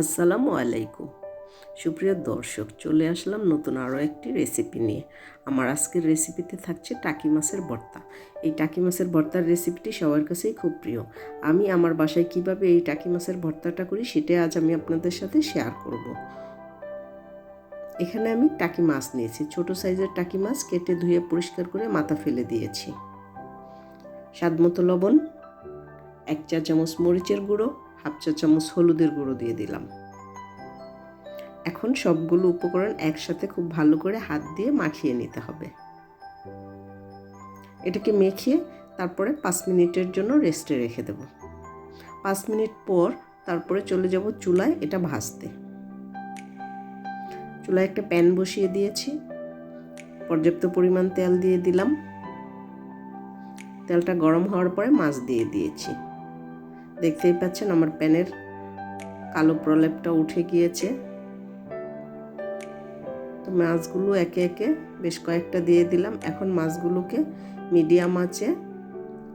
আসসালামু আলাইকুম। সুপ্রিয় দর্শক, চলে আসলাম নতুন আরও একটি রেসিপি নিয়ে। আমার আজকের রেসিপিতে থাকছে টাকি মাছের ভর্তা। এই টাকি মাছের ভর্তার রেসিপিটি সবার কাছেই খুব প্রিয়। আমি আমার বাসায় কিভাবে এই টাকি মাছের ভর্তাটা করি সেটাই আজ আমি আপনাদের সাথে শেয়ার করব। এখানে আমি টাকি মাছ নিয়েছি, ছোট সাইজের টাকি মাছ কেটে ধুয়ে পরিষ্কার করে মাথা ফেলে দিয়েছি। স্বাদমতো লবণ, 1 চা চামচ মরিচের গুঁড়ো, 1/2 চা চামচ হলুদের গুঁড়ো দিয়ে দিলাম। এখন সবগুলো উপকরণ একসাথে খুব ভালো করে হাত দিয়ে মাখিয়ে নিতে হবে। এটাকে মেখে তারপরে 5 মিনিটের জন্য রেস্টে রেখে দেব। 5 মিনিট পর তারপরে চলে যাব চুলায় এটা ভাজতে। চুলায় একটা প্যান বসিয়ে দিয়েছি, পর্যাপ্ত পরিমাণ তেল দিয়ে দিলাম। তেলটা গরম হওয়ার পরে মাছ দিয়ে দিয়েছি। দেখতেই পাচ্ছেন আমার প্যানের কালো প্রলেপটা উঠে গিয়েছে। তো মাছগুলো একে একে বেশ কয়েকটা দিয়ে দিলাম। এখন মাছগুলোকে মিডিয়াম আঁচে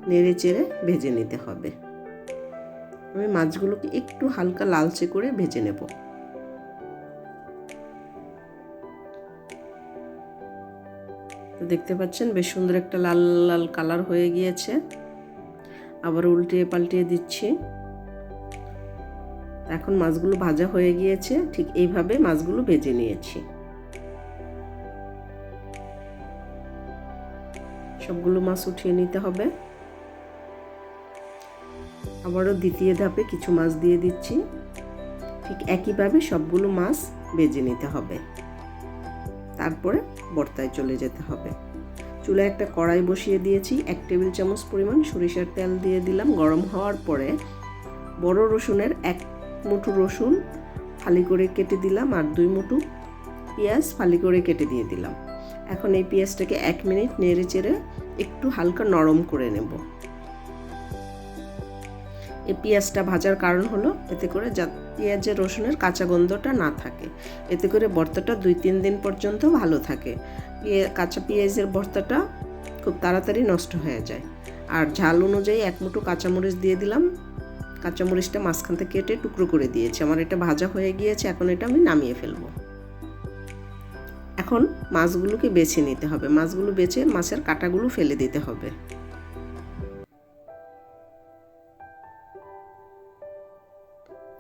নেড়ে চেড়ে ভেজে নিতে হবে। আমি মাছগুলোকে একটু হালকা লালচে করে ভেজে নেব। তো দেখতে পাচ্ছেন বেশ সুন্দর একটা লাল লাল কালার হয়ে গিয়েছে। আবার উল্টিয়ে পাল্টিয়ে দিচ্ছি। এখন মাছগুলো ভাজা হয়ে গিয়েছে, ঠিক এইভাবে মাছগুলো ভেজে নিয়েছি। সবগুলো মাছ উঠিয়ে নিতে হবে। আবারও দ্বিতীয় ধাপে কিছু মাছ দিয়ে দিচ্ছি। ঠিক একইভাবে সবগুলো মাছ ভেজে নিতে হবে। তারপরে ভর্তায় চলে যেতে হবে। চুলায় একটা কড়াই বসিয়ে দিয়েছি, 1 টেবিল চামচ পরিমাণ সরিষার তেল দিয়ে দিলাম। গরম হওয়ার পরে বড় রসুনের 1 মুঠো রসুন ফালি করে কেটে দিলাম, আর 2 মুঠো পেঁয়াজ ফালি করে কেটে দিয়ে দিলাম। এখন এই পেঁয়াজটাকে 1 মিনিট নেড়ে চেড়ে একটু হালকা নরম করে নেব। এই পেঁয়াজটা ভাজার কারণ হলো এতে করে পেঁয়াজের রসুনের কাঁচা গন্ধটা না থাকে। এতে করে ভর্তাটা 2-3 দিন পর্যন্ত ভালো থাকে। কাঁচা পেঁয়াজের ভর্তাটা খুব তাড়াতাড়ি নষ্ট হয়ে যায়। আর ঝাল অনুযায়ী 1 মুঠো কাঁচামরিচ দিয়ে দিলাম। কাঁচামরিচটা মাঝখান থেকে কেটে টুকরো করে দিয়েছি। আমার এটা ভাজা হয়ে গিয়েছে, এখন এটা আমি নামিয়ে ফেলবো। এখন মাছগুলোকে বেছে নিতে হবে। মাছগুলো বেছে মাছের কাঁটাগুলো ফেলে দিতে হবে।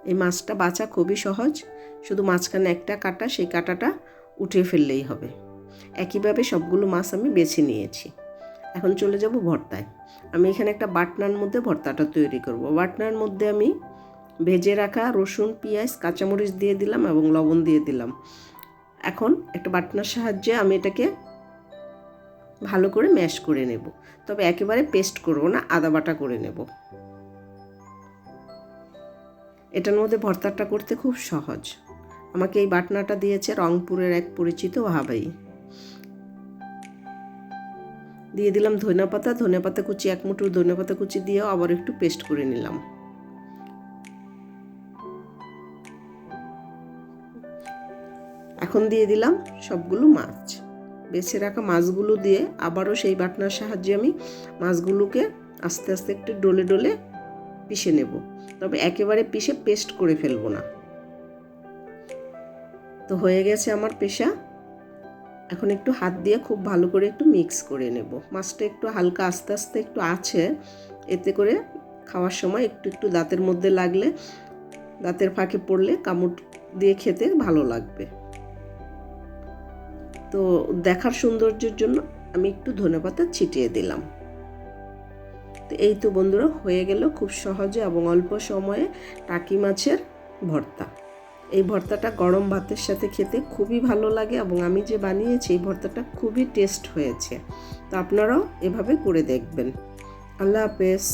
এই মাছটা বাছা খুবই সহজ, শুধু মাঝখানে একটা কাঁটা, সেই কাঁটাটা উঠিয়ে ফেললেই হবে। একইভাবে সবগুলো মাছ আমি বেছে নিয়েছি। এখন চলে যাব ভর্তায়। আমি এখানে একটা বাটনার মধ্যে ভর্তাটা তৈরি করব। বাটনার মধ্যে আমি ভেজে রাখা রসুন, পেঁয়াজ, কাঁচামরিচ দিয়ে দিলাম এবং লবণ দিয়ে দিলাম। এখন একটা বাটনার সাহায্যে আমি এটাকে ভালো করে ম্যাশ করে নেব। তবে একেবারে পেস্ট করব না, আদা বাটা করে নেব। এটার মধ্যে ভর্তাটা করতে খুব সহজ। আমাকে এই বাটনাটা দিয়েছে রংপুরের এক পরিচিত ভাই। দিয়ে দিলাম ধনেপাতা কুচি, 1 মুঠো ধনেপাতা কুচি দিয়েও আবার একটু পেস্ট করে নিলাম। এখন দিয়ে দিলাম সবগুলো মাছ। বেছে রাখা মাছগুলো দিয়ে আবারও সেই বাটনার সাহায্যে আমি মাছগুলোকে আস্তে আস্তে একটু ডলে ডলে পিষে নেব। তবে একেবারে পিষে পেস্ট করে ফেলবো না। তো হয়ে গেছে আমার পেশা। এখন একটু হাত দিয়ে খুব ভালো করে একটু মিক্স করে নেব। মাছটা একটু হালকা আস্তে আস্তে একটু আছে, এতে করে খাওয়ার সময় একটু একটু দাঁতের মধ্যে লাগলে, দাঁতের ফাঁকে পড়লে কামড় দিয়ে খেতে ভালো লাগবে। তো দেখার সৌন্দর্যের জন্য আমি একটু ধনেপাতা ছিটিয়ে দিলাম। তো এই তো বন্ধুরা, হয়ে গেল খুব সহজে এবং অল্প সময়ে টাকি মাছের ভর্তা। এই ভর্তাটা গরম ভাতের সাথে খেতে খুবই ভালো লাগে এবং আমি যে বানিয়েছি এই ভর্তাটা খুবই টেস্ট হয়েছে। তো আপনারাও এভাবে করে দেখবেন। আল্লাহ হাফেজ।